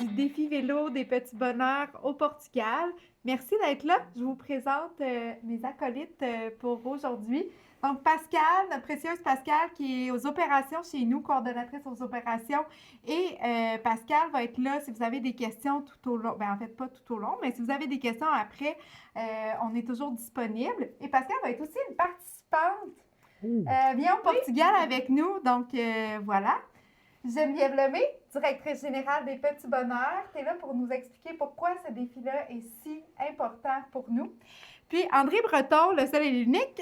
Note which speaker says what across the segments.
Speaker 1: du défi vélo des petits bonheurs au Portugal. Merci d'être là. Je vous présente mes acolytes pour aujourd'hui. Donc, Pascal, notre précieuse Pascal, qui est aux opérations chez nous, coordonnatrice aux opérations. Et Pascal va être là si vous avez des questions tout au long. Bien, en fait, pas tout au long, mais si vous avez des questions après, on est toujours disponible. Et Pascal va être aussi une participante. Vient au Portugal avec nous. Donc, voilà. Geneviève Lemay, directrice générale des Petits Bonheurs. Tu es là pour nous expliquer pourquoi ce défi-là est si important pour nous. Puis André Breton, le seul et l'unique,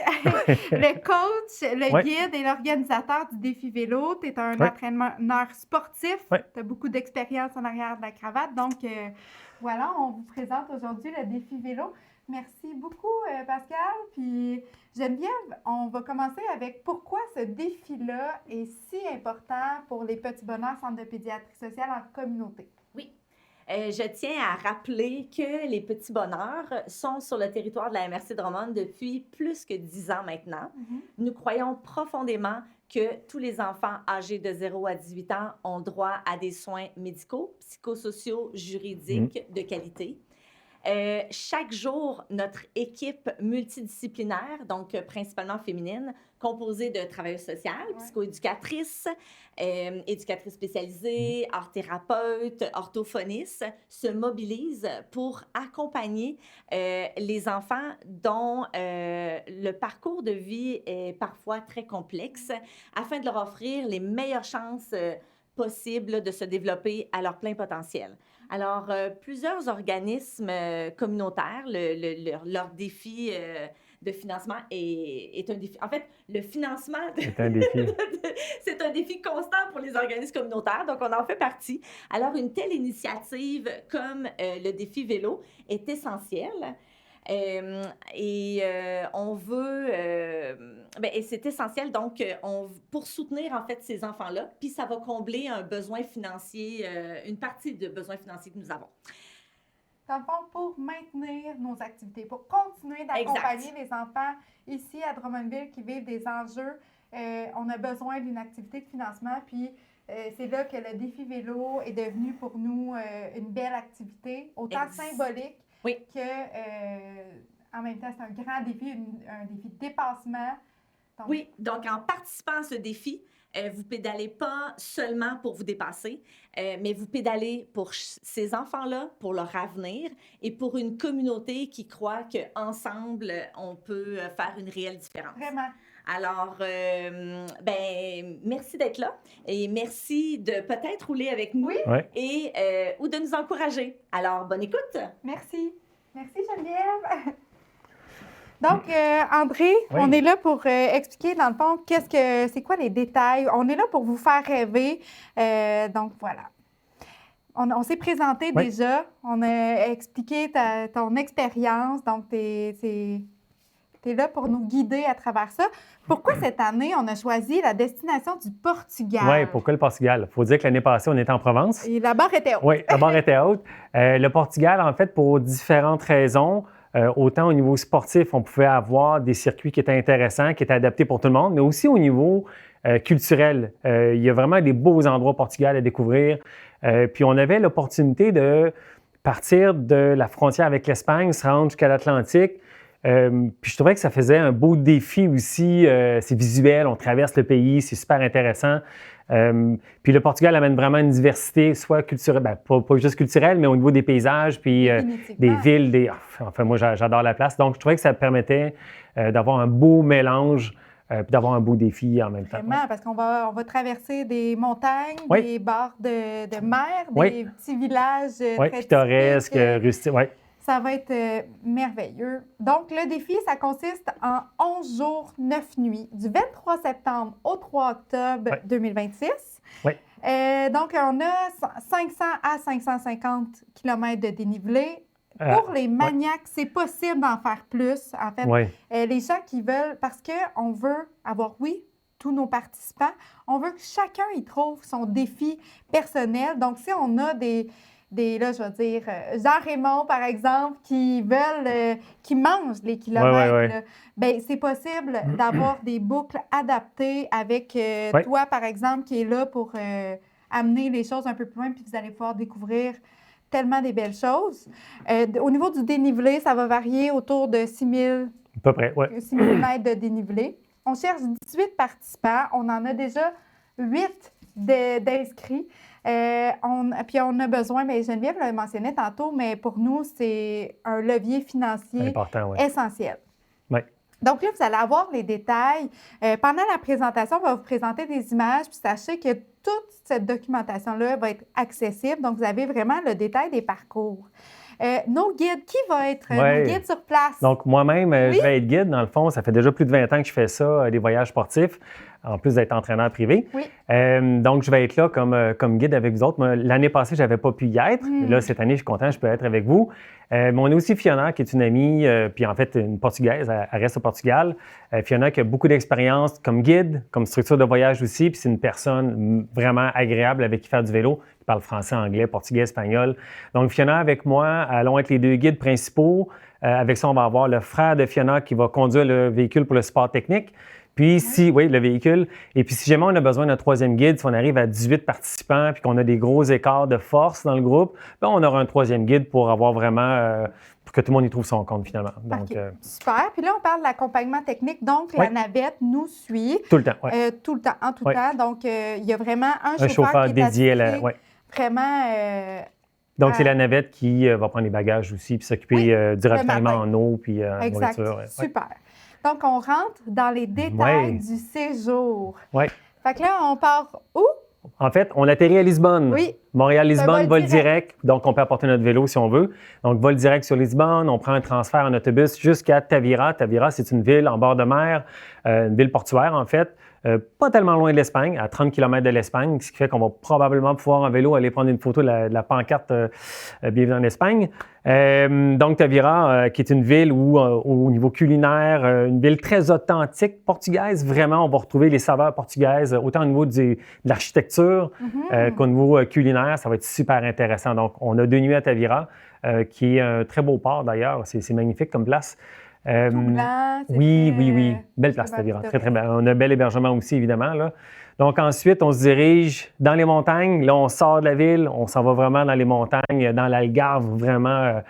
Speaker 1: le coach, le guide et l'organisateur du défi vélo. Tu es un entraîneur sportif. Tu as beaucoup d'expérience en arrière de la cravate. Donc, voilà, on vous présente aujourd'hui le défi vélo. Merci beaucoup, Pascal. Puis Geneviève, on va commencer avec pourquoi ce défi-là est si important pour les Petits Bonheurs Centre de pédiatrie sociale en communauté.
Speaker 2: Oui. Je tiens à rappeler que les Petits Bonheurs sont sur le territoire de la MRC Drummond depuis plus que 10 ans maintenant. Nous croyons profondément que tous les enfants âgés de 0 à 18 ans ont droit à des soins médicaux, psychosociaux, juridiques de qualité. Chaque jour, notre équipe multidisciplinaire, donc principalement féminine, composée de travailleuses sociales, psychoéducatrices, éducatrices spécialisées, art-thérapeutes, orthophonistes, se mobilise pour accompagner les enfants dont le parcours de vie est parfois très complexe, afin de leur offrir les meilleures chances possibles de se développer à leur plein potentiel. Alors, plusieurs organismes communautaires, leur défi de financement est un défi. En fait, le financement,
Speaker 3: c'est un défi.
Speaker 2: C'est un défi constant pour les organismes communautaires, donc on en fait partie. Alors, une telle initiative comme le défi vélo est essentielle. On veut... et c'est essentiel, donc, pour soutenir, en fait, ces enfants-là, puis ça va combler un besoin financier, une partie de besoins financiers que nous avons.
Speaker 1: Dans le fond, pour maintenir nos activités, pour continuer d'accompagner les enfants ici à Drummondville qui vivent des enjeux, on a besoin d'une activité de financement, puis c'est là que le défi vélo est devenu pour nous une belle activité, autant symbolique que, en même temps, c'est un grand défi, un défi de dépassement.
Speaker 2: Donc en participant à ce défi, vous pédalez pas seulement pour vous dépasser, mais vous pédalez pour ces enfants-là, pour leur avenir et pour une communauté qui croit qu'ensemble, on peut faire une réelle différence.
Speaker 1: Vraiment.
Speaker 2: Alors, merci d'être là et merci de peut-être rouler avec nous et ou de nous encourager. Alors, bonne écoute.
Speaker 1: Merci. Merci, Geneviève. Donc, André, on est là pour expliquer, dans le fond, c'est quoi les détails. On est là pour vous faire rêver. Donc, voilà. On s'est présenté déjà. On a expliqué ton expérience. Donc, tu es là pour nous guider à travers ça. Pourquoi cette année, on a choisi la destination du Portugal?
Speaker 3: Oui, pourquoi le Portugal? Il faut dire que l'année passée, on était en Provence.
Speaker 1: Et la barre était haute.
Speaker 3: Oui, la barre était haute. Le Portugal, en fait, pour différentes raisons. Autant au niveau sportif, on pouvait avoir des circuits qui étaient intéressants, qui étaient adaptés pour tout le monde, mais aussi au niveau culturel. Il y a vraiment des beaux endroits au Portugal à découvrir. Puis on avait l'opportunité de partir de la frontière avec l'Espagne, se rendre jusqu'à l'Atlantique. Puis je trouvais que ça faisait un beau défi aussi. C'est visuel, on traverse le pays, c'est super intéressant. Puis le Portugal amène vraiment une diversité, soit culturelle, pas juste culturelle, mais au niveau des paysages, puis des villes. Enfin, moi, j'adore la place. Donc, je trouvais que ça permettait d'avoir un beau mélange, puis d'avoir un beau défi en même temps.
Speaker 1: Vraiment, parce qu'on va traverser des montagnes, des bords de mer, des petits villages très
Speaker 3: pittoresques, rustiques.
Speaker 1: Ça va être merveilleux. Donc, le défi, ça consiste en 11 jours, 9 nuits, du 23 septembre au 3 octobre 2026. Donc, on a 500 à 550 km de dénivelé. Pour les maniaques, c'est possible d'en faire plus. En fait, les gens qui veulent, parce qu'on veut avoir, tous nos participants, on veut que chacun y trouve son défi personnel. Donc, si on a là, je vais dire, Jean-Raymond, par exemple, qui mangent les kilomètres, bien, c'est possible d'avoir des boucles adaptées avec toi, par exemple, qui est là pour amener les choses un peu plus loin, puis vous allez pouvoir découvrir tellement des belles choses. Au niveau du dénivelé, ça va varier autour de 6 000
Speaker 3: À peu près, oui.
Speaker 1: 6 000 mètres de dénivelé. On cherche 18 participants. On en a déjà 8 d'inscrits. Puis on a besoin, mais Geneviève le mentionnait tantôt, mais pour nous, c'est un levier financier
Speaker 3: Important, oui.
Speaker 1: essentiel.
Speaker 3: Oui.
Speaker 1: Donc là, vous allez avoir les détails. Pendant la présentation, on va vous présenter des images, puis sachez que toute cette documentation-là va être accessible. Donc, vous avez vraiment le détail des parcours. Nos guides, qui va être nos guides sur place?
Speaker 3: Donc, moi-même, je vais être guide. Dans le fond, ça fait déjà plus de 20 ans que je fais ça, des voyages sportifs, en plus d'être entraîneur privé.
Speaker 1: Oui.
Speaker 3: Donc, je vais être là comme guide avec vous autres. Moi, l'année passée, je n'avais pas pu y être. Là, cette année, je suis content, je peux être avec vous. Mais on a aussi Fiona, qui est une amie, puis en fait, une Portugaise, elle reste au Portugal. Fiona, qui a beaucoup d'expérience comme guide, comme structure de voyage aussi, puis c'est une personne vraiment agréable avec qui faire du vélo. Elle parle français, anglais, portugais, espagnol. Donc, Fiona avec moi, allons être les 2 guides principaux. Avec ça, on va avoir le frère de Fiona qui va conduire le véhicule pour le support technique. Puis le véhicule. Et puis si jamais on a besoin d'un 3e guide, si on arrive à 18 participants puis qu'on a des gros écarts de force dans le groupe, bien, on aura un 3e guide pour avoir vraiment, pour que tout le monde y trouve son compte finalement. Donc,
Speaker 1: super. Puis là, on parle de l'accompagnement technique. Donc, la navette nous suit.
Speaker 3: Tout le temps, oui.
Speaker 1: Tout le temps, en tout temps. Donc, il y a vraiment un
Speaker 3: chauffeur
Speaker 1: qui est
Speaker 3: dédié à
Speaker 1: attitré, vraiment...
Speaker 3: Donc, c'est la navette qui va prendre les bagages aussi puis s'occuper du ravitaillement en eau puis en nourriture.
Speaker 1: Super. Donc, on rentre dans les détails du séjour.
Speaker 3: Oui.
Speaker 1: Fait que là, on part où?
Speaker 3: En fait, on atterrit à Lisbonne.
Speaker 1: Oui.
Speaker 3: Montréal-Lisbonne, vol direct. Donc, on peut apporter notre vélo si on veut. Donc, vol direct sur Lisbonne. On prend un transfert en autobus jusqu'à Tavira. Tavira, c'est une ville en bord de mer, une ville portuaire, en fait. Pas tellement loin de l'Espagne, à 30 km de l'Espagne, ce qui fait qu'on va probablement pouvoir en vélo aller prendre une photo de la pancarte Bienvenue en Espagne. Donc, Tavira, qui est une ville où, au niveau culinaire, une ville très authentique portugaise. Vraiment, on va retrouver les saveurs portugaises, autant au niveau de l'architecture qu'au niveau culinaire. Ça va être super intéressant. Donc, on a 2 nuits à Tavira, qui est un très beau port d'ailleurs. C'est magnifique comme place.
Speaker 1: Tout blanc,
Speaker 3: oui. Belle place, Tavira. Très, très belle. On a un bel hébergement aussi, évidemment, là. Donc, ensuite, on se dirige dans les montagnes. Là, on sort de la ville. On s'en va vraiment dans les montagnes, dans l'Algarve, vraiment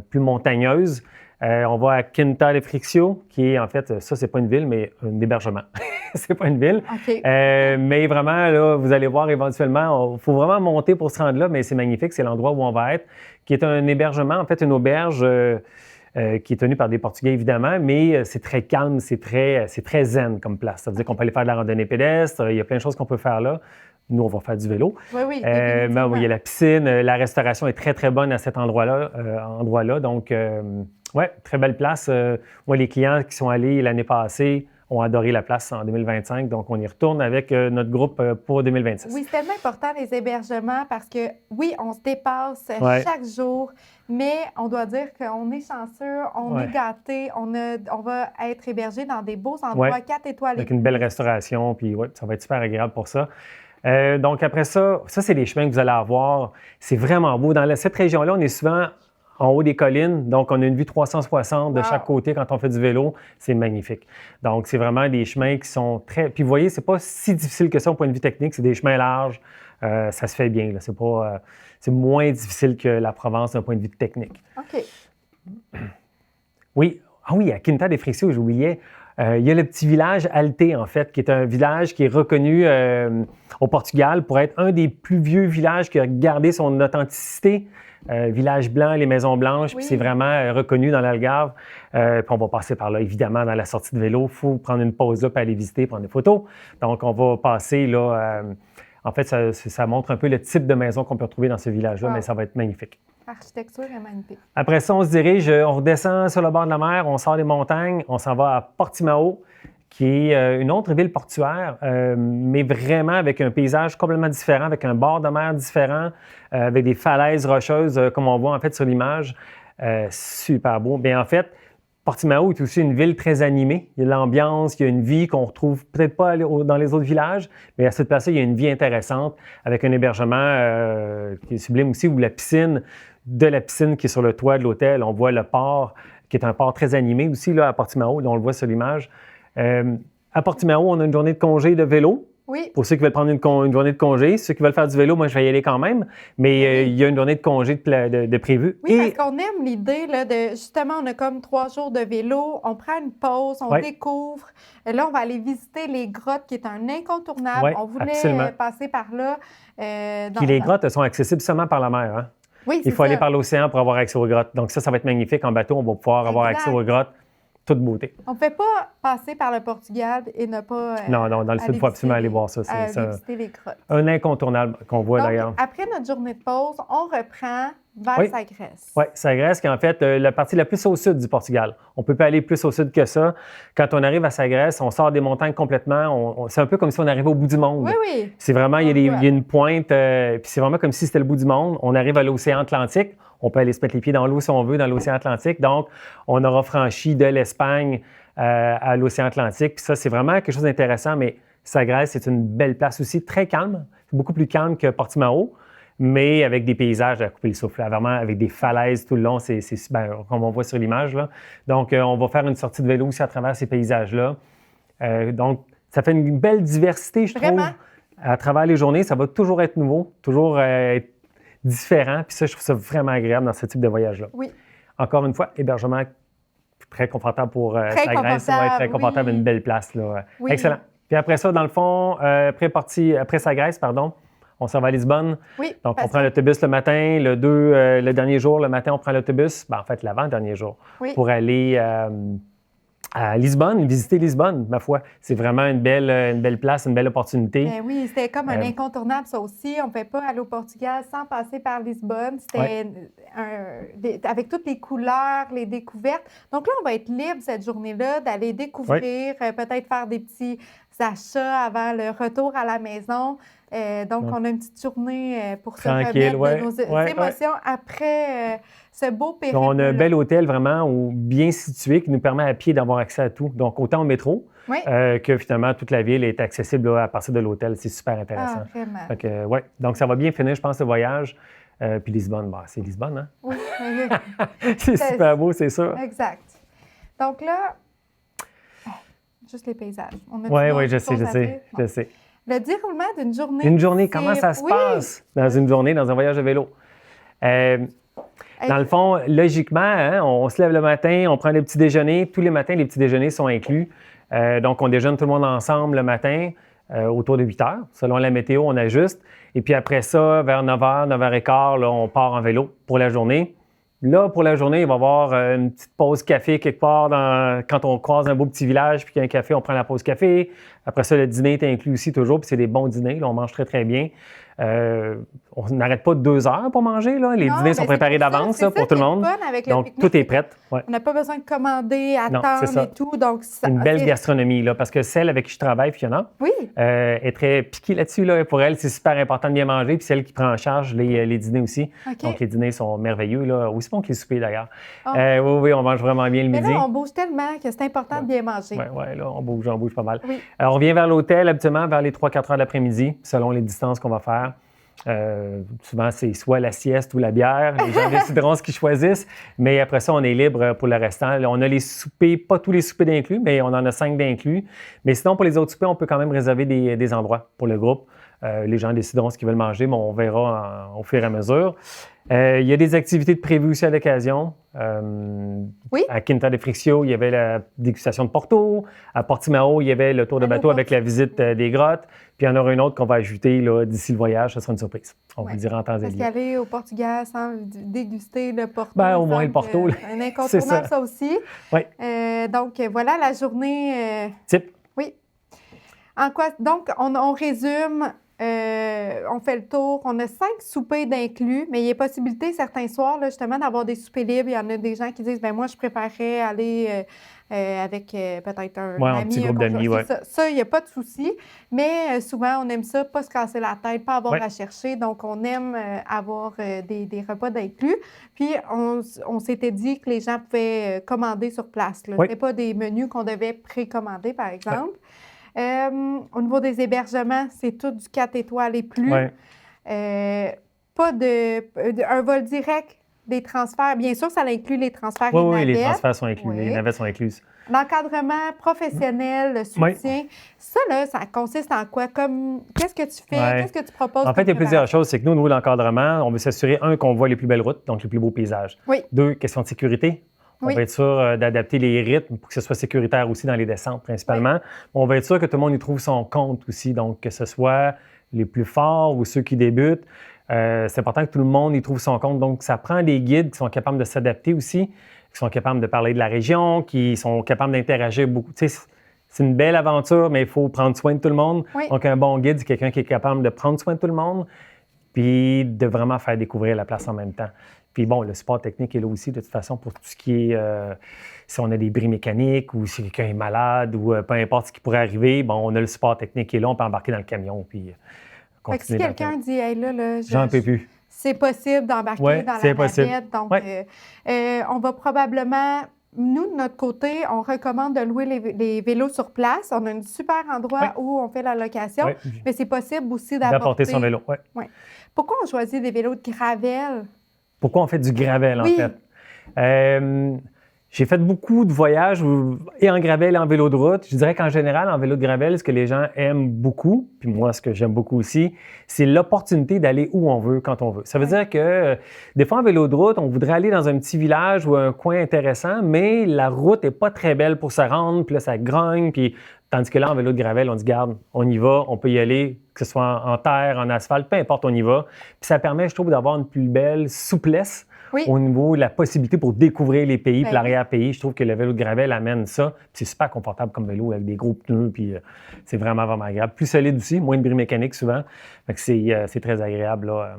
Speaker 3: plus montagneuse. On va à Quinta de Friccio, qui est, en fait, ça, c'est pas une ville, mais un hébergement. C'est pas une ville.
Speaker 1: Okay.
Speaker 3: Mais vraiment, là, vous allez voir éventuellement, il faut vraiment monter pour se rendre là, mais c'est magnifique. C'est l'endroit où on va être, qui est un hébergement, en fait, une auberge qui est tenue par des Portugais, évidemment, mais c'est très calme, c'est très zen comme place. Ça veut dire qu'on peut aller faire de la randonnée pédestre, il y a plein de choses qu'on peut faire là. Nous, on va faire du vélo.
Speaker 1: Oui,
Speaker 3: il y a la piscine, la restauration est très, très bonne à cet endroit-là. Donc, très belle place. Moi, les clients qui sont allés l'année passée ont adoré la place en 2025. Donc, on y retourne avec notre groupe pour 2026.
Speaker 1: Oui, c'est tellement important, les hébergements, parce que, oui, on se dépasse chaque jour, mais on doit dire qu'on est chanceux, on est gâtés, on va être hébergé dans des beaux endroits, 4 étoiles.
Speaker 3: Avec une belle restauration, puis ça va être super agréable pour ça. Donc, après ça, c'est les chemins que vous allez avoir. C'est vraiment beau. Dans cette région-là, on est souvent en haut des collines, donc on a une vue 360 de chaque côté quand on fait du vélo. C'est magnifique. Donc, c'est vraiment des chemins qui sont très... Puis, vous voyez, c'est pas si difficile que ça au point de vue technique. C'est des chemins larges. Ça se fait bien. Là. C'est moins difficile que la Provence d'un point de vue technique.
Speaker 1: OK.
Speaker 3: Oui. Ah oui, à Quinta de Friccio, j'oubliais. Il y a le petit village Alté, en fait, qui est un village qui est reconnu au Portugal pour être un des plus vieux villages qui a gardé son authenticité. Village blanc, les maisons blanches, puis c'est vraiment reconnu dans l'Algarve. Puis on va passer par là, évidemment, dans la sortie de vélo. Il faut prendre une pause là, puis aller visiter, prendre des photos. Donc, on va passer là... en fait, ça montre un peu le type de maison qu'on peut retrouver dans ce village-là, mais ça va être magnifique.
Speaker 1: L'architecture est magnifique.
Speaker 3: Après ça, on se dirige, on redescend sur le bord de la mer, on sort des montagnes, on s'en va à Portimão, qui est une autre ville portuaire, mais vraiment avec un paysage complètement différent, avec un bord de mer différent, avec des falaises rocheuses, comme on voit en fait sur l'image. Super beau. Bien, en fait, Portimão est aussi une ville très animée. Il y a de l'ambiance, il y a une vie qu'on retrouve peut-être pas dans les autres villages, mais à cette place-là, il y a une vie intéressante avec un hébergement qui est sublime aussi, où la piscine qui est sur le toit de l'hôtel, on voit le port, qui est un port très animé aussi là, à Portimão, on le voit sur l'image. À Portimão, on a une journée de congé de vélo.
Speaker 1: Oui.
Speaker 3: Pour ceux qui veulent prendre une journée de congé. Ceux qui veulent faire du vélo, moi, je vais y aller quand même. Mais il y a une journée de congé de prévue.
Speaker 1: Oui, parce qu'on aime l'idée là, de, justement, on a comme 3 jours de vélo, on prend une pause, on découvre. Là, on va aller visiter les grottes, qui est un incontournable.
Speaker 3: Oui,
Speaker 1: on voulait
Speaker 3: absolument.
Speaker 1: passer par là.
Speaker 3: Puis les grottes sont accessibles seulement par la mer. Hein?
Speaker 1: Oui,
Speaker 3: Il faut aller par l'océan pour avoir accès aux grottes. Donc ça va être magnifique. En bateau, on va pouvoir avoir accès aux grottes. Toute beauté.
Speaker 1: On ne peut pas passer par le Portugal et ne pas.
Speaker 3: Non, dans le sud, il faut absolument aller voir ça. C'est
Speaker 1: visiter les grottes.
Speaker 3: Un incontournable qu'on voit d'ailleurs.
Speaker 1: Après notre journée de pause, on reprend vers Sagres.
Speaker 3: Oui, Sagres, qui est en fait la partie la plus au sud du Portugal. On ne peut pas aller plus au sud que ça. Quand on arrive à Sagres, on sort des montagnes complètement. C'est un peu comme si on arrivait au bout du monde.
Speaker 1: Oui, oui.
Speaker 3: C'est vraiment, il y a une pointe, puis c'est vraiment comme si c'était le bout du monde. On arrive à l'océan Atlantique. On peut aller se mettre les pieds dans l'eau si on veut, dans l'océan Atlantique. Donc, on aura franchi de l'Espagne à l'océan Atlantique. Puis ça, c'est vraiment quelque chose d'intéressant. Mais Sagres, c'est une belle place aussi, très calme. C'est beaucoup plus calme que Portimao, mais avec des paysages à couper le souffle. Vraiment, avec des falaises tout le long. C'est comme on voit sur l'image, là. Donc, on va faire une sortie de vélo aussi à travers ces paysages-là. Donc, ça fait une belle diversité, je trouve. À travers les journées, ça va toujours être nouveau, toujours être différent. Puis ça, je trouve ça vraiment agréable dans ce type de voyage-là.
Speaker 1: Oui.
Speaker 3: Encore une fois, hébergement très confortable pour Sagres. Très confortable, une belle place. Là. Oui. Excellent. Puis après ça, dans le fond, après Sagres, on s'en va à Lisbonne.
Speaker 1: Oui.
Speaker 3: Donc, on prend l'autobus le matin. Le dernier jour, le matin, on prend l'autobus. En fait, l'avant-dernier jour, pour aller à Lisbonne, visiter Lisbonne, ma foi. C'est vraiment une belle place, une belle opportunité.
Speaker 1: Bien oui, c'était comme un incontournable, ça aussi. On ne pouvait pas aller au Portugal sans passer par Lisbonne. C'était avec toutes les couleurs, les découvertes. Donc là, on va être libre cette journée-là d'aller découvrir, peut-être faire des petits achats avant le retour à la maison. Donc, on a une petite journée pour se remettre de nos émotions après ce beau périple.
Speaker 3: On a un bel hôtel vraiment bien situé qui nous permet à pied d'avoir accès à tout. Donc, autant au métro que finalement toute la ville est accessible là, à partir de l'hôtel. C'est super intéressant.
Speaker 1: Ah, vraiment.
Speaker 3: Donc, ça va bien finir, je pense, le voyage. Puis Lisbonne, c'est Lisbonne, hein?
Speaker 1: Oui.
Speaker 3: C'est super beau, c'est sûr.
Speaker 1: Exact. Donc là, juste les paysages.
Speaker 3: Oui, je sais.
Speaker 1: Le déroulement d'une journée.
Speaker 3: Une journée, comment ça se passe dans une journée, dans un voyage de vélo? Dans le fond, logiquement, hein, on se lève le matin, on prend le petit déjeuner. Tous les matins, les petits déjeuners sont inclus. Donc, on déjeune tout le monde ensemble le matin, autour de 8 heures. Selon la météo, on ajuste. Et puis après ça, vers 9 h, 9 h 15, là, on part en vélo pour la journée. Là, pour la journée, il va y avoir une petite pause café quelque part quand on croise un beau petit village, puis qu'il y a un café, on prend la pause café. Après ça, le dîner est inclus aussi toujours, puis c'est des bons dîners. Là, on mange très, très bien. On n'arrête pas 2 heures pour manger. Là. Les dîners sont préparés d'avance pour tout le monde. Donc, tout est prêt. Ouais.
Speaker 1: On n'a pas besoin de commander, attendre et tout. Donc,
Speaker 3: une belle gastronomie, là, parce que celle avec qui je travaille, Fiona, est très piquée là-dessus. Là. Pour elle, c'est super important de bien manger. Puis c'est elle qui prend en charge les dîners aussi. Okay. Donc, les dîners sont merveilleux. Là. Aussi bon que les soupers, d'ailleurs. Oui, on mange vraiment bien le midi.
Speaker 1: Mais là, on bouge tellement que c'est important de bien manger.
Speaker 3: Oui, là, on bouge pas mal. Oui. Alors, on vient vers l'hôtel, habituellement, vers les 3-4 heures de l'après-midi, selon les distances qu'on va faire. Souvent, c'est soit la sieste ou la bière. Les gens décideront ce qu'ils choisissent. Mais après ça, on est libre pour le restant. Là, on a les soupers, pas tous les soupers d'inclus, mais on en a 5 d'inclus. Mais sinon, pour les autres soupers, on peut quand même réserver des endroits pour le groupe. Les gens décideront ce qu'ils veulent manger, mais on verra au fur et à mesure. Il y a des activités de prévues aussi à l'occasion. À Quinta de Friccio, il y avait la dégustation de Porto. À Portimao, il y avait le tour de bateau avec la visite des grottes. Puis il y en aura une autre qu'on va ajouter là, d'ici le voyage. Ce sera une surprise. On vous le dira en temps et lieu.
Speaker 1: Parce qu'aller au Portugal sans déguster le Porto.
Speaker 3: Au moins le Porto.
Speaker 1: Un incontournable, ça aussi.
Speaker 3: Oui.
Speaker 1: Donc voilà la journée.
Speaker 3: Type.
Speaker 1: Oui. En quoi? Donc, on résume. On fait le tour. On a 5 soupers d'inclus, mais il y a possibilité certains soirs, là, justement, d'avoir des soupers libres. Il y en a des gens qui disent, moi, je préférerais aller avec peut-être un ami.
Speaker 3: Un petit groupe d'amis, oui.
Speaker 1: Ça, il n'y a pas de souci. Mais souvent, on aime ça, pas se casser la tête, pas avoir à chercher. Donc, on aime avoir des repas d'inclus. Puis, on s'était dit que les gens pouvaient commander sur place. Ce n'est pas des menus qu'on devait précommander, par exemple. Au niveau des hébergements, c'est tout du 4 étoiles et plus. Pas un vol direct, des transferts. Bien sûr, ça inclut les transferts et navettes.
Speaker 3: Oui, les transferts sont inclus. Les navettes sont incluses.
Speaker 1: L'encadrement professionnel, le soutien, ça, là, ça consiste en quoi? Qu'est-ce que tu fais? Qu'est-ce que tu proposes?
Speaker 3: En fait, il y a plusieurs choses. C'est que nous, au niveau de l'encadrement, on veut s'assurer, un, qu'on voit les plus belles routes, donc les plus beaux paysages.
Speaker 1: Oui.
Speaker 3: Deux, question de sécurité. On va être sûr d'adapter les rythmes pour que ce soit sécuritaire aussi dans les descentes, principalement. Oui. On va être sûr que tout le monde y trouve son compte aussi, donc que ce soit les plus forts ou ceux qui débutent. C'est important que tout le monde y trouve son compte. Donc, ça prend des guides qui sont capables de s'adapter aussi, qui sont capables de parler de la région, qui sont capables d'interagir beaucoup. Tu sais, c'est une belle aventure, mais il faut prendre soin de tout le monde.
Speaker 1: Oui.
Speaker 3: Donc, un bon guide, c'est quelqu'un qui est capable de prendre soin de tout le monde puis de vraiment faire découvrir la place en même temps. Puis bon, le support technique est là aussi, de toute façon, pour tout ce qui est... si on a des bris mécaniques ou si quelqu'un est malade ou peu importe ce qui pourrait arriver, bon, on a le support technique qui est là, on peut embarquer dans le camion puis
Speaker 1: continuer. Fait que si quelqu'un dit, hey, là,
Speaker 3: j'en peux plus.
Speaker 1: C'est possible d'embarquer dans la navette. Donc, on va probablement... Nous, de notre côté, on recommande de louer les vélos sur place. On a un super endroit où on fait la location, mais c'est possible aussi d'apporter
Speaker 3: son vélo.
Speaker 1: Pourquoi on choisit des vélos de gravel?
Speaker 3: Pourquoi on fait du gravel, en fait? J'ai fait beaucoup de voyages et en gravel et en vélo de route. Je dirais qu'en général, en vélo de gravel, ce que les gens aiment beaucoup, puis moi, ce que j'aime beaucoup aussi, c'est l'opportunité d'aller où on veut, quand on veut. Ça veut dire que des fois, en vélo de route, on voudrait aller dans un petit village ou un coin intéressant, mais la route n'est pas très belle pour se rendre, puis là, ça grogne, puis tandis que là, en vélo de gravel, on dit, garde, on y va, on peut y aller, que ce soit en terre, en asphalte, peu importe, on y va. Puis ça permet, je trouve, d'avoir une plus belle souplesse au niveau de la possibilité pour découvrir les pays, puis l'arrière-pays. Je trouve que le vélo de gravel amène ça. Puis c'est super confortable comme vélo avec des gros pneus, puis c'est vraiment, vraiment agréable. Plus solide aussi, moins de bris mécaniques souvent. Fait que c'est très agréable, là.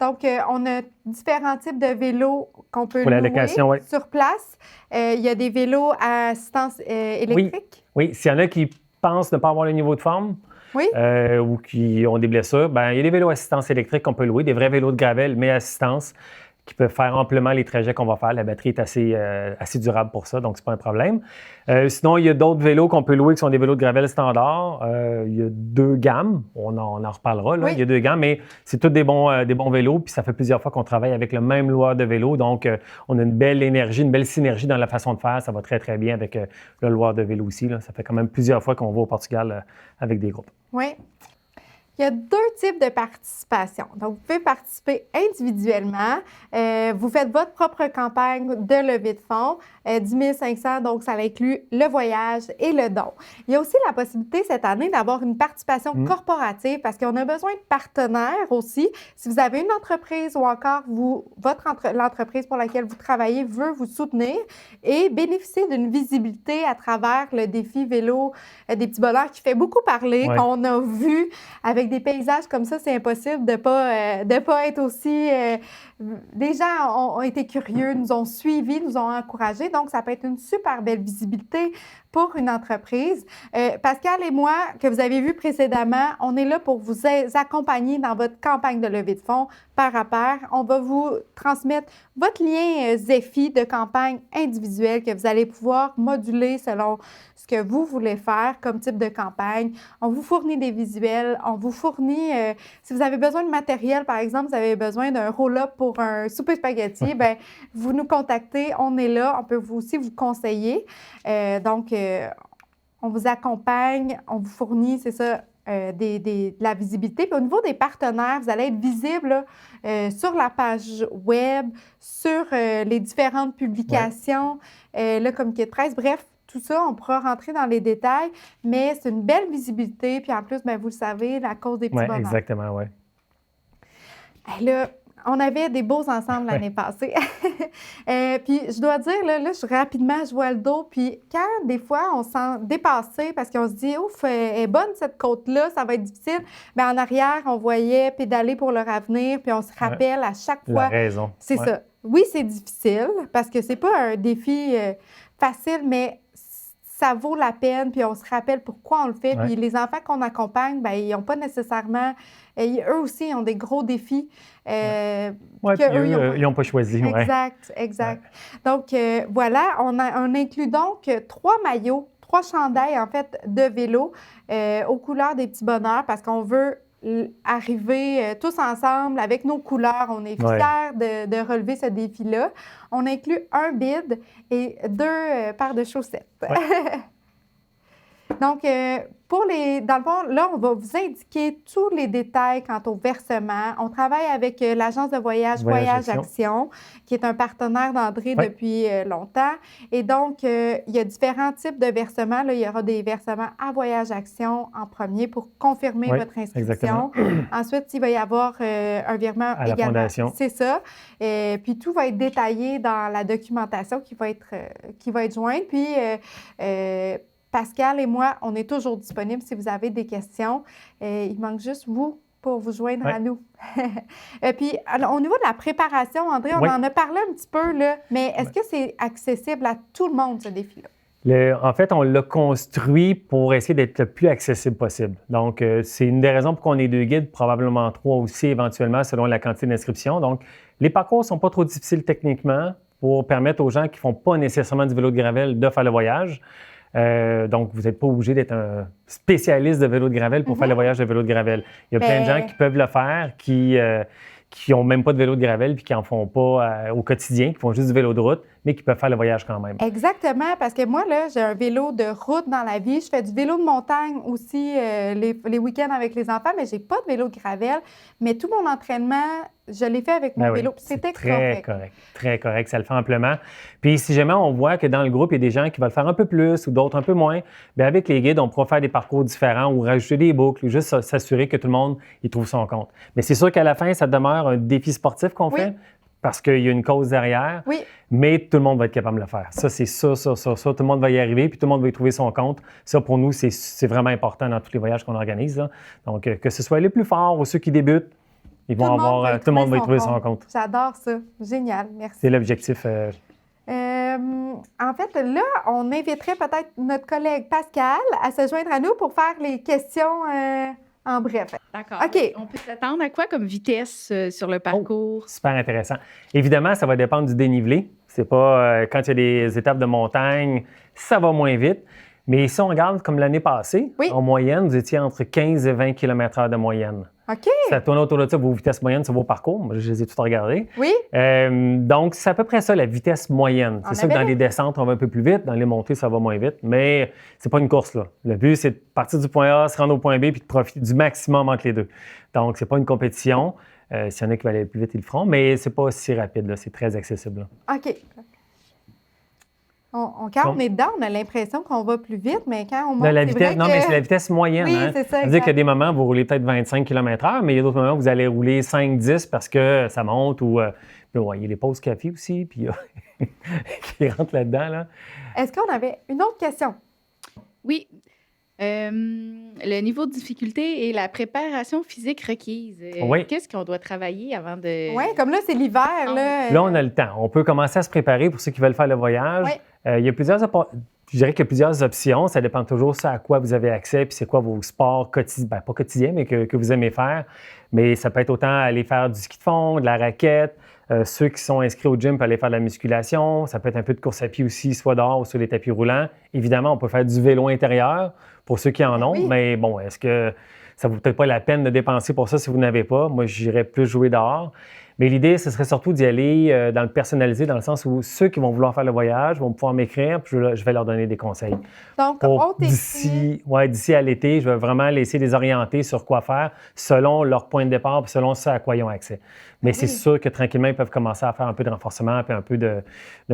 Speaker 1: Donc, on a différents types de vélos qu'on peut
Speaker 3: louer
Speaker 1: sur place. Il y a des vélos à assistance électrique.
Speaker 3: Oui, s'il y en a qui pensent ne pas avoir le niveau de forme ou qui ont des blessures, bien, il y a des vélos à assistance électrique qu'on peut louer, des vrais vélos de gravel, mais à assistance, qui peuvent faire amplement les trajets qu'on va faire. La batterie est assez durable pour ça, donc c'est pas un problème. Sinon, il y a d'autres vélos qu'on peut louer qui sont des vélos de gravel standard. Il y a deux gammes, on en reparlera, là. Il y a deux gammes, mais c'est tous des bons vélos, puis ça fait plusieurs fois qu'on travaille avec le même loueur de vélo, donc on a une belle énergie, une belle synergie dans la façon de faire. Ça va très, très bien avec le loueur de vélo aussi, là. Ça fait quand même plusieurs fois qu'on va au Portugal avec des groupes.
Speaker 1: Oui. Il y a deux types de participation. Donc, vous pouvez participer individuellement. Vous faites votre propre campagne de levée de fonds, 10 500, donc ça inclut le voyage et le don. Il y a aussi la possibilité cette année d'avoir une participation corporative parce qu'on a besoin de partenaires aussi. Si vous avez une entreprise ou encore l'entreprise pour laquelle vous travaillez veut vous soutenir et bénéficier d'une visibilité à travers le défi vélo des petits bonheurs qui fait beaucoup parler, qu'on a vu avec des paysages comme ça, c'est impossible de pas être aussi... les gens ont été curieux, nous ont suivis, nous ont encouragés. Donc, ça peut être une super belle visibilité pour une entreprise. Pascal et moi, que vous avez vu précédemment, on est là pour vous accompagner dans votre campagne de levée de fonds pair à pair. On va vous transmettre votre lien Zephy de campagne individuelle que vous allez pouvoir moduler selon ce que vous voulez faire comme type de campagne. On vous fournit des visuels, on vous fournit, si vous avez besoin de matériel, par exemple, vous avez besoin d'un roll-up pour un souper spaghetti, bien, vous nous contactez, on est là, on peut aussi vous conseiller. Donc, on vous accompagne, on vous fournit, c'est ça, de la visibilité. Puis au niveau des partenaires, vous allez être visible sur la page web, sur les différentes publications, le communiqué de presse, bref, tout ça, on pourra rentrer dans les détails, mais c'est une belle visibilité. Puis en plus, bien, vous le savez, la cause des petits bonheurs.
Speaker 3: Exactement, oui.
Speaker 1: Là, on avait des beaux ensembles l'année passée. Puis je dois dire, là, rapidement, je vois le dos. Puis quand, des fois, on se sent dépassé parce qu'on se dit, ouf, elle est bonne cette côte-là, ça va être difficile. Mais en arrière, on voyait pédaler pour leur avenir. Puis on se rappelle à chaque fois.
Speaker 3: La raison.
Speaker 1: C'est ça. Oui, c'est difficile parce que c'est pas un défi facile, mais ça vaut la peine, puis on se rappelle pourquoi on le fait. Puis les enfants qu'on accompagne, bien, ils n'ont pas nécessairement... eux aussi, ils ont des gros défis.
Speaker 3: Ils n'ont pas choisi.
Speaker 1: Exact. Donc, voilà, on inclut donc 3 maillots, 3 chandails, en fait, de vélo aux couleurs des petits bonheurs parce qu'on veut arriver tous ensemble avec nos couleurs. On est fiers de relever ce défi-là. On inclut un bid et 2 paires de chaussettes.
Speaker 3: Ouais.
Speaker 1: Donc, dans le fond, là, on va vous indiquer tous les détails quant au versement. On travaille avec l'agence de voyage Voyage Action, qui est un partenaire d'André depuis longtemps. Et donc, il y a différents types de versements. Là, il y aura des versements à Voyage Action en premier pour confirmer votre inscription. Ensuite, il va y avoir un virement
Speaker 3: à la fondation.
Speaker 1: C'est ça. Puis, tout va être détaillé dans la documentation qui va être jointe. Puis, Pascal et moi, on est toujours disponibles si vous avez des questions. Il manque juste vous pour vous joindre à nous. Puis, alors, au niveau de la préparation, André, on en a parlé un petit peu, là, mais est-ce que c'est accessible à tout le monde, ce défi-là?
Speaker 3: En fait, on l'a construit pour essayer d'être le plus accessible possible. Donc, c'est une des raisons pour qu'on ait 2 guides, probablement 3 aussi éventuellement, selon la quantité d'inscription. Donc, les parcours ne sont pas trop difficiles techniquement pour permettre aux gens qui ne font pas nécessairement du vélo de gravel de faire le voyage. Donc, vous n'êtes pas obligé d'être un spécialiste de vélo de gravel pour faire le voyage de vélo de gravel. Il y a plein de gens qui peuvent le faire, qui n'ont même pas de vélo de gravel puis qui n'en font pas au quotidien, qui font juste du vélo de route, mais qui peuvent faire le voyage quand même.
Speaker 1: Exactement, parce que moi, là, j'ai un vélo de route dans la vie. Je fais du vélo de montagne aussi les week-ends avec les enfants, mais je n'ai pas de vélo de gravel. Mais tout mon entraînement, je l'ai fait avec mon vélo. C'était
Speaker 3: très correct. Très correct, ça le fait amplement. Puis si jamais on voit que dans le groupe, il y a des gens qui veulent faire un peu plus ou d'autres un peu moins, bien avec les guides, on pourra faire des parcours différents ou rajouter des boucles ou juste s'assurer que tout le monde y trouve son compte. Mais c'est sûr qu'à la fin, ça demeure un défi sportif qu'on fait parce qu'il y a une cause derrière, mais tout le monde va être capable de le faire. Ça, c'est ça. Tout le monde va y arriver puis tout le monde va y trouver son compte. Ça, pour nous, c'est vraiment important dans tous les voyages qu'on organise, là. Donc, que ce soit les plus forts ou ceux qui débutent, tout le monde va y trouver son compte.
Speaker 1: J'adore ça. Génial. Merci.
Speaker 3: C'est l'objectif.
Speaker 1: En fait, là, on inviterait peut-être notre collègue Pascal à se joindre à nous pour faire les questions en bref.
Speaker 4: D'accord.
Speaker 1: OK.
Speaker 4: On peut s'attendre à quoi comme vitesse sur le parcours?
Speaker 3: Super intéressant. Évidemment, ça va dépendre du dénivelé. C'est pas quand il y a des étapes de montagne, ça va moins vite. Mais si on regarde comme l'année passée, en moyenne, vous étiez entre 15 et 20 km/h de moyenne.
Speaker 1: OK.
Speaker 3: Ça tourne autour de ça, vos vitesses moyennes sur vos parcours. Moi, je les ai toutes regardées.
Speaker 1: Oui.
Speaker 3: Donc, c'est à peu près ça, la vitesse moyenne. C'est sûr que dans les descentes, on va un peu plus vite. Dans les montées, ça va moins vite. Mais c'est pas une course, là. Le but, c'est de partir du point A, se rendre au point B, puis de profiter du maximum entre les deux. Donc, c'est pas une compétition. S'il y en a qui veulent aller plus vite, ils le feront. Mais c'est pas aussi rapide, là. C'est très accessible, là.
Speaker 1: OK. Quand on est dedans, on a l'impression qu'on va plus vite, mais quand on monte,
Speaker 3: mais c'est la vitesse moyenne.
Speaker 1: Oui, c'est ça.
Speaker 3: C'est-à-dire qu'il y a des moments où vous roulez peut-être 25 km/h, mais il y a d'autres moments où vous allez rouler 5-10 parce que ça monte ou... il y a les pauses café aussi, puis qui rentrent là-dedans. Là.
Speaker 1: Est-ce qu'on avait une autre question?
Speaker 4: Oui. Le niveau de difficulté et la préparation physique requise. Qu'est-ce qu'on doit travailler avant de...
Speaker 1: Oui, comme là, c'est l'hiver.
Speaker 3: Là, on a le temps. On peut commencer à se préparer pour ceux qui veulent faire le voyage. Il y a plusieurs je dirais qu'il y a plusieurs options. Ça dépend toujours à quoi vous avez accès, puis c'est quoi vos sports quotidiens, pas quotidiens, mais que vous aimez faire. Mais ça peut être autant aller faire du ski de fond, de la raquette. Ceux qui sont inscrits au gym peuvent aller faire de la musculation. Ça peut être un peu de course à pied aussi, soit dehors ou sur les tapis roulants. Évidemment, on peut faire du vélo intérieur pour ceux qui en ont. Mais bon, est-ce que ça ne vaut peut-être pas la peine de dépenser pour ça si vous n'avez pas? Moi, j'irais plus jouer dehors. Mais l'idée, ce serait surtout d'y aller dans le personnalisé, dans le sens où ceux qui vont vouloir faire le voyage vont pouvoir m'écrire, puis je vais leur donner des conseils.
Speaker 1: Donc,
Speaker 3: d'ici à l'été, je vais vraiment laisser les orienter sur quoi faire selon leur point de départ, puis selon ce à quoi ils ont accès. Mais c'est sûr que tranquillement, ils peuvent commencer à faire un peu de renforcement, puis un peu de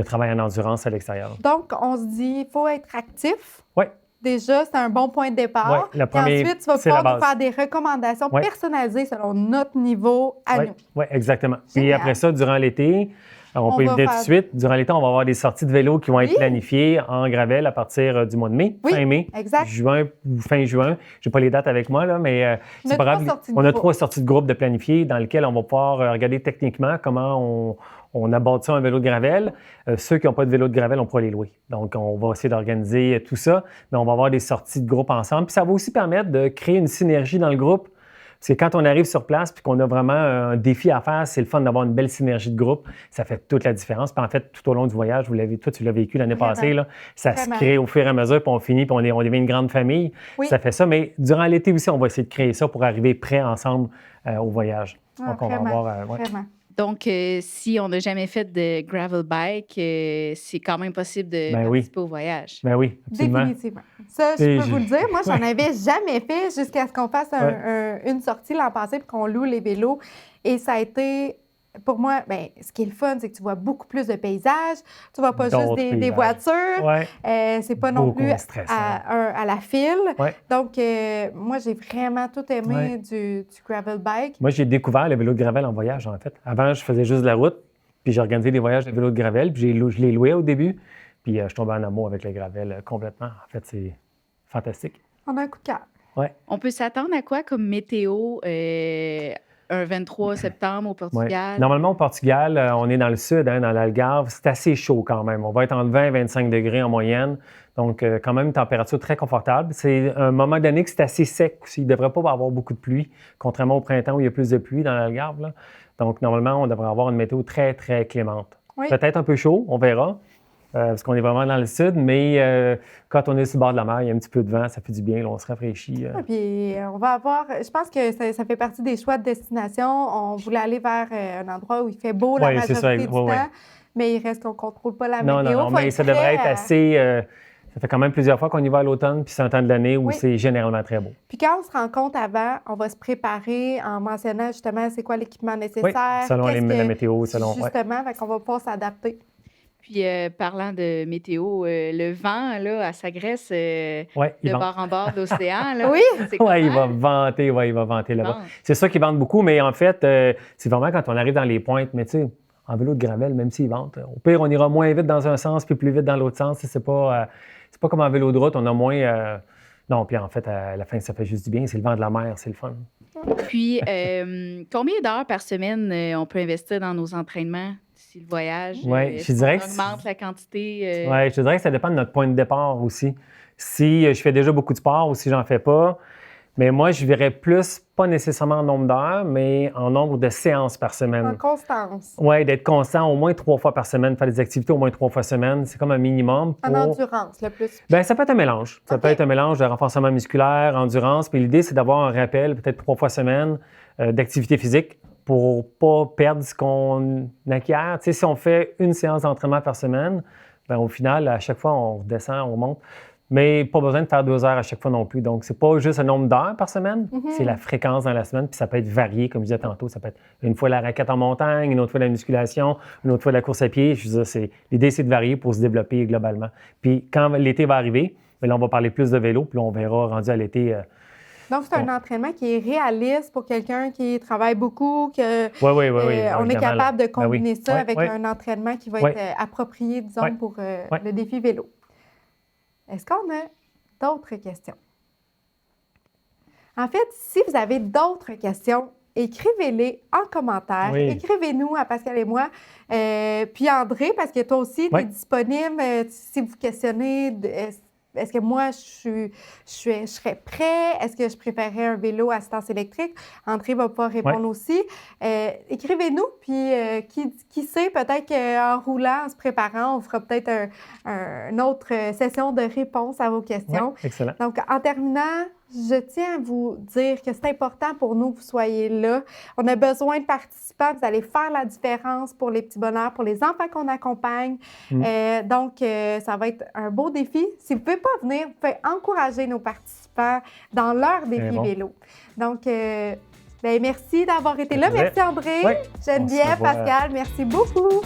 Speaker 3: travail en endurance à l'extérieur.
Speaker 1: Donc, on se dit, il faut être actif.
Speaker 3: Oui.
Speaker 1: Déjà, c'est un bon point de départ.
Speaker 3: Oui, ensuite,
Speaker 1: tu vas pouvoir nous faire des recommandations personnalisées selon notre niveau à nous.
Speaker 3: Oui, exactement.
Speaker 1: Génial.
Speaker 3: Et après ça, durant l'été, on peut éviter tout de suite. Durant l'été, on va avoir des sorties de vélo qui vont être planifiées en gravel à partir du mois de mai, fin mai, juin ou fin juin. Je n'ai pas les dates avec moi, là, mais c'est pas grave. On a 3 sorties de groupe de planifiées dans lesquelles on va pouvoir regarder techniquement comment on aborde ça un vélo de gravel. Ceux qui n'ont pas de vélo de gravel, on pourra les louer. Donc, on va essayer d'organiser tout ça, mais on va avoir des sorties de groupe ensemble. Puis ça va aussi permettre de créer une synergie dans le groupe. Parce que quand on arrive sur place puis qu'on a vraiment un défi à faire, c'est le fun d'avoir une belle synergie de groupe. Ça fait toute la différence. Puis en fait, tout au long du voyage, toi, tu l'as vécu l'année passée, là, ça se crée au fur et à mesure, puis on finit, puis on devient une grande famille.
Speaker 1: Oui.
Speaker 3: Ça fait ça. Mais durant l'été aussi, on va essayer de créer ça pour arriver prêts ensemble au voyage.
Speaker 1: Donc, on va avoir... Vraiment.
Speaker 4: Donc, si on n'a jamais fait de gravel bike, c'est quand même possible de participer au voyage.
Speaker 3: Ben oui, absolument.
Speaker 1: Définitivement. Ça, je peux vous le dire. Moi, j'en avais jamais fait jusqu'à ce qu'on fasse une sortie l'an passé et qu'on loue les vélos. Et ça a été, pour moi, ce qui est le fun, c'est que tu vois beaucoup plus de paysages. Tu vois pas juste des voitures. Ouais. C'est pas non plus à la file. Ouais. Donc, moi, j'ai vraiment tout aimé du gravel bike.
Speaker 3: Moi, j'ai découvert le vélo de gravel en voyage, en fait. Avant, je faisais juste de la route, puis j'ai organisé des voyages de vélo de gravel, puis je l'ai loué au début, puis je tombais en amour avec le gravel complètement. En fait, c'est fantastique.
Speaker 1: On a un coup de cœur.
Speaker 3: Ouais.
Speaker 4: On peut s'attendre à quoi comme météo un 23 septembre au Portugal?
Speaker 3: Ouais. Normalement, au Portugal, on est dans le sud, dans l'Algarve. C'est assez chaud quand même. On va être entre 20 et 25 degrés en moyenne. Donc, quand même, une température très confortable. C'est un moment d'année que c'est assez sec aussi. Il ne devrait pas avoir beaucoup de pluie, contrairement au printemps où il y a plus de pluie dans l'Algarve, là. Donc, normalement, on devrait avoir une météo très, très clémente. Oui. Peut-être un peu chaud, on verra. Parce qu'on est vraiment dans le sud, mais quand on est sur le bord de la mer, il y a un petit peu de vent, ça fait du bien, là, on se rafraîchit.
Speaker 1: Puis on va avoir, je pense que ça fait partie des choix de destination. On voulait aller vers un endroit où il fait beau la majorité du temps, mais il reste qu'on ne contrôle pas la météo.
Speaker 3: Non, mais ça devrait être assez... ça fait quand même plusieurs fois qu'on y va à l'automne, puis c'est un temps de l'année où c'est généralement très beau.
Speaker 1: Puis quand on se rend compte avant, on va se préparer en mentionnant justement c'est quoi l'équipement nécessaire.
Speaker 3: Selon la météo, selon...
Speaker 1: Justement, fait qu'on va pouvoir s'adapter.
Speaker 4: Puis, parlant de météo, le vent, là, à Sagres, de bord en bord d'océan, là,
Speaker 3: il va vanter là-bas. C'est ça qui vente beaucoup, mais en fait, c'est vraiment quand on arrive dans les pointes, mais tu sais, en vélo de gravel, même s'il vente, au pire, on ira moins vite dans un sens puis plus vite dans l'autre sens. C'est pas comme en vélo de route, on a moins... Non, puis en fait, à la fin, ça fait juste du bien. C'est le vent de la mer, c'est le fun.
Speaker 4: Puis, combien d'heures par semaine on peut investir dans nos entraînements? Si le voyage,
Speaker 3: je dirais que
Speaker 4: augmente la quantité.
Speaker 3: Oui, je dirais que ça dépend de notre point de départ aussi. Si je fais déjà beaucoup de sport ou si j'en fais pas, mais moi, je verrais plus, pas nécessairement en nombre d'heures, mais en nombre de séances par semaine.
Speaker 1: En constance.
Speaker 3: Oui, d'être constant au moins 3 fois par semaine, faire des activités au moins 3 fois semaine, c'est comme un minimum.
Speaker 1: En endurance, le plus.
Speaker 3: Bien, ça peut être un mélange. Ça peut être un mélange de renforcement musculaire, endurance, puis l'idée, c'est d'avoir un rappel, peut-être 3 fois semaine, d'activité physique, pour ne pas perdre ce qu'on acquiert. Tu sais, si on fait une séance d'entraînement par semaine, bien, au final, à chaque fois, on redescend, on monte. Mais pas besoin de faire 2 heures à chaque fois non plus. Donc, c'est pas juste un nombre d'heures par semaine, c'est la fréquence dans la semaine. Puis ça peut être varié, comme je disais tantôt. Ça peut être une fois la raquette en montagne, une autre fois la musculation, une autre fois la course à pied. Je veux dire, l'idée, c'est de varier pour se développer globalement. Puis quand l'été va arriver, bien là, on va parler plus de vélo. Puis là, on verra rendu à l'été...
Speaker 1: Donc, c'est un entraînement qui est réaliste pour quelqu'un qui travaille beaucoup, on est capable de combiner ça avec un entraînement qui va être approprié, disons, pour le défi vélo. Est-ce qu'on a d'autres questions? En fait, si vous avez d'autres questions, écrivez-les en commentaire. Écrivez-nous à Pascal et moi. Puis André, parce que toi aussi, tu es disponible si vous questionnez... Est-ce que moi, je serais prêt? Est-ce que je préférerais un vélo à assistance électrique? André va pouvoir répondre aussi. Écrivez-nous, puis qui sait, peut-être qu'en roulant, en se préparant, on fera peut-être une autre session de réponse à vos questions.
Speaker 3: Excellent.
Speaker 1: Donc, en terminant, je tiens à vous dire que c'est important pour nous que vous soyez là. On a besoin de participants. Vous allez faire la différence pour les petits bonheurs, pour les enfants qu'on accompagne. Donc, ça va être un beau défi. Si vous ne pouvez pas venir, vous pouvez encourager nos participants dans leur défi vélo. Donc, merci d'avoir été là. Merci André, Geneviève, Pascal. Merci beaucoup.